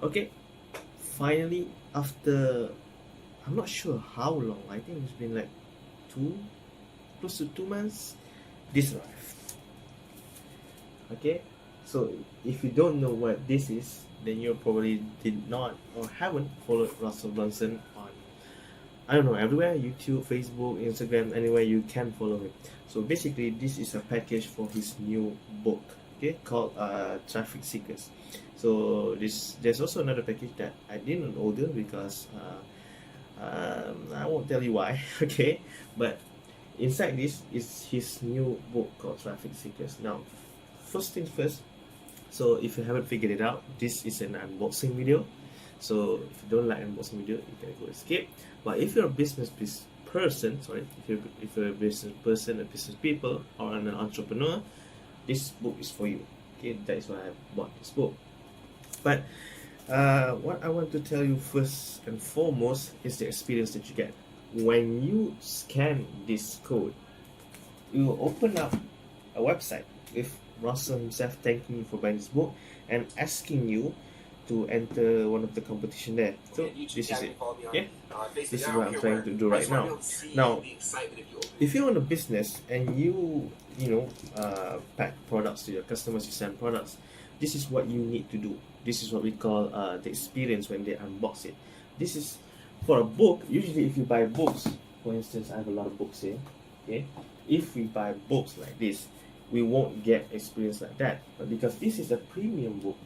Okay, finally, after I'm not sure how long, I think it's been like close to 2 months, this arrived. Okay, so if you don't know what this is, then you probably did not or haven't followed Russell Brunson on, I don't know, everywhere: YouTube, Facebook, Instagram, anywhere you can follow him. So basically, this is a package for his new book, okay, called Traffic Seekers. So there's also another package that I didn't order because I won't tell you why, okay, but inside this is his new book called Traffic Seekers. Now, first things first, so if you haven't figured it out, this is an unboxing video. So if you don't like unboxing video, you can go skip. But if you're a person, sorry, if you're a business person, a business people, or an entrepreneur, this book is for you. Okay, that is why I bought this book. But what I want to tell you first and foremost is the experience that you get when you scan this code. You will open up a website with Russell himself thanking you for buying this book and asking you to enter one of the competition there. So this is it. Yeah, this is what I'm trying to do right now. Now, if you're on a business and you pack products to your customers, you send products, this is what you need to do. This is what we call the experience when they unbox it. This is for a book. Usually if you buy books, for instance, I have a lot of books here, okay, if we buy books like this, we won't get experience like that. But because this is a premium book,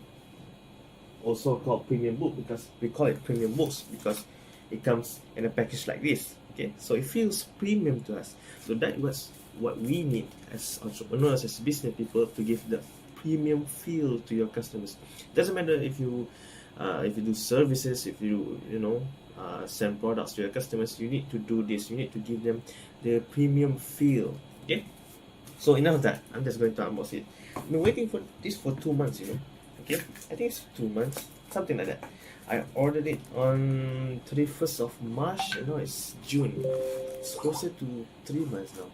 also called premium book because we call it premium books because it comes in a package like this, okay, so it feels premium to us. So that was what we need as entrepreneurs, as business people, to give the premium feel to your customers. Doesn't matter if you do services, if you send products to your customers, you need to do this. You need to give them the premium feel. Okay, so enough of that. I'm just going to unbox it. I've been waiting for this for 2 months, okay, I think it's 2 months, something like that. I ordered it on 31st of March, and now it's June. It's closer to 3 months now.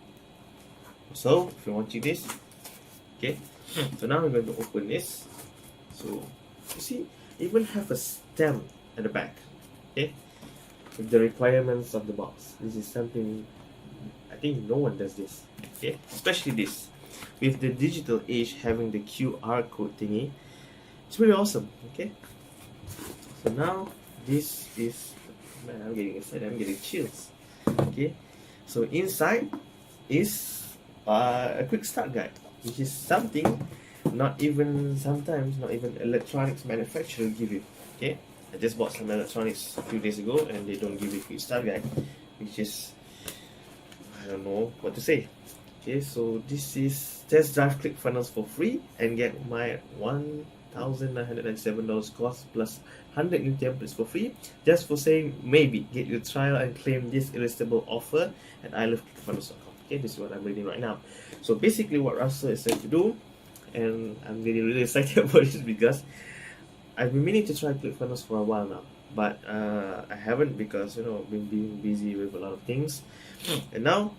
So if you're watching this, okay, so now I'm going to open this. So you see, even have a stamp at the back, okay, with the requirements of the box. This is something I think no one does this, okay, especially this with the digital age having the QR code thingy. It's really awesome, okay. So now this is, man, I'm getting excited, I'm getting chills, okay. So inside is a quick start guide, which is something sometimes not even electronics manufacturer give you, okay. I just bought some electronics a few days ago and they don't give you a quick start guide, which is, I don't know what to say. Okay, so this is test drive ClickFunnels for free and get my $1,997 cost plus 100 new templates for free, just for saying maybe. Get your trial and claim this irresistible offer at iloveclickfunnels.com. Okay, this is what I'm reading right now. So basically what Russell is saying to do, and I'm really excited about this because I've been meaning to try ClickFunnels for a while now, but I haven't because been being busy with a lot of things. And now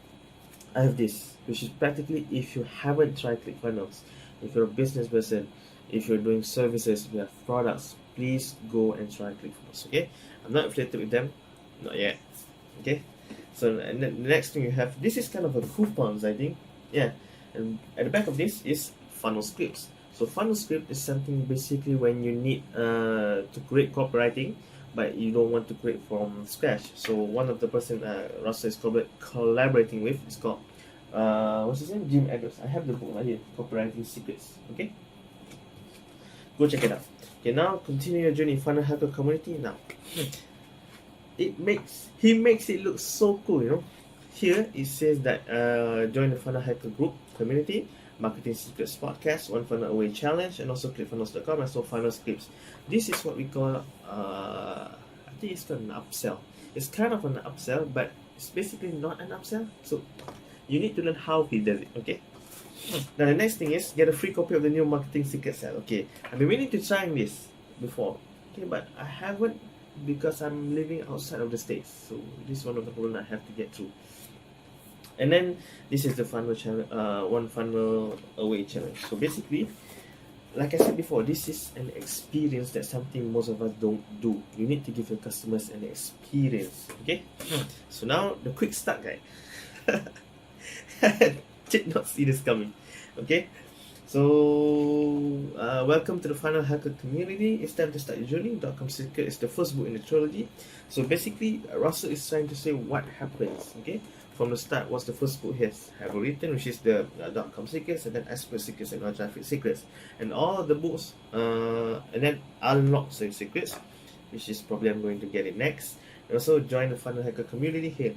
I have this, which is practically, if you haven't tried ClickFunnels, if you're a business person, if you're doing services, if you have products, please go and try ClickFunnels, okay? I'm not affiliated with them, not yet, okay? So and the next thing you have, this is kind of a coupons, I think, yeah. And at the back of this is funnel scripts. So funnel script is something basically when you need to create copywriting, but you don't want to create from scratch. So one of the person Russell is collaborating with is called what's his name? Jim Edwards. I have the book right here, Copywriting Secrets. Okay, go check it out. Okay, now continue your journey in Funnel Hacker community. Now, he makes it look so cool. Here it says that join the Funnel Hacker group community, Marketing Secrets Podcast, One Funnel Away Challenge, and also ClickFunnels.com, and so Funnel Scripts. This is what we call, I think it's called an upsell. It's kind of an upsell, but it's basically not an upsell. So you need to learn how he does it, okay? Now the next thing is, get a free copy of the new Marketing Secrets set. Okay, I've been meaning to try this before, okay, but I haven't because I'm living outside of the States. So this is one of the problems I have to get through. And then this is the funnel challenge, One Funnel Away Challenge. So basically, like I said before, this is an experience that something most of us don't do. You need to give your customers an experience. Okay, so now the quick start guide. Did not see this coming. Okay, so welcome to the Final Hacker community. It's time to start your journey. .com Secret is the first book in the trilogy. So basically, Russell is trying to say what happens. Okay, from the start, what's the first book he has ever written, which is the .com Secrets, and then Expert Secrets and Traffic Secrets, and all the books, and then Unlock the Secrets, which is probably I'm going to get it next. And also join the Final Hacker community here,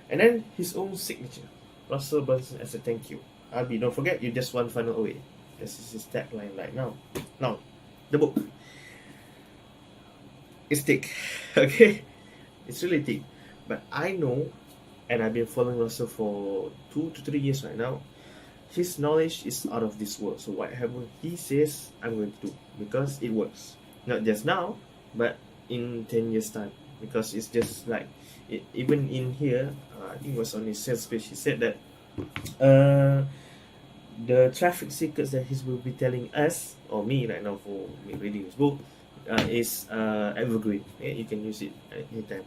and then his own signature, Russell Brunson as a thank you. Albi, don't forget, you just one funnel away. This is his tagline right now. Now, the book. It's thick, okay? It's really thick. But I know, and I've been following Russell for 2 to 3 years right now, his knowledge is out of this world. So whatever he says, I'm going to do. Because it works. Not just now, but in 10 years time. Because it's just like, even in here, I think it was on his sales page, he said that the traffic secrets that he will be telling us, or me right now for me reading his book, is evergreen. Yeah, you can use it at any time.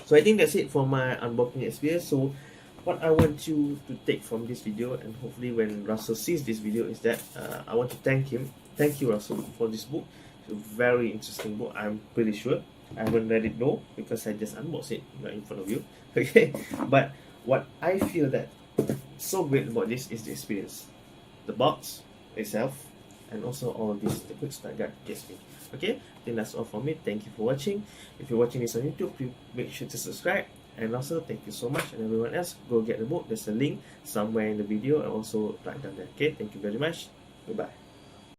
So I think that's it for my unboxing experience. So what I want you to take from this video, and hopefully when Russell sees this video, is that I want to thank him. Thank you, Russell, for this book. It's a very interesting book, I'm pretty sure. I haven't read it though, because I just unboxed it right in front of you. Okay, but what I feel that so great about this is the experience, the box itself, and also all of this, the quick start guide gets me. Okay, I think that's all from me. Thank you for watching. If you're watching this on YouTube, please make sure to subscribe. And also, thank you so much, and everyone else, go get the book. There's a link somewhere in the video, and also right down there. Okay, thank you very much. Goodbye.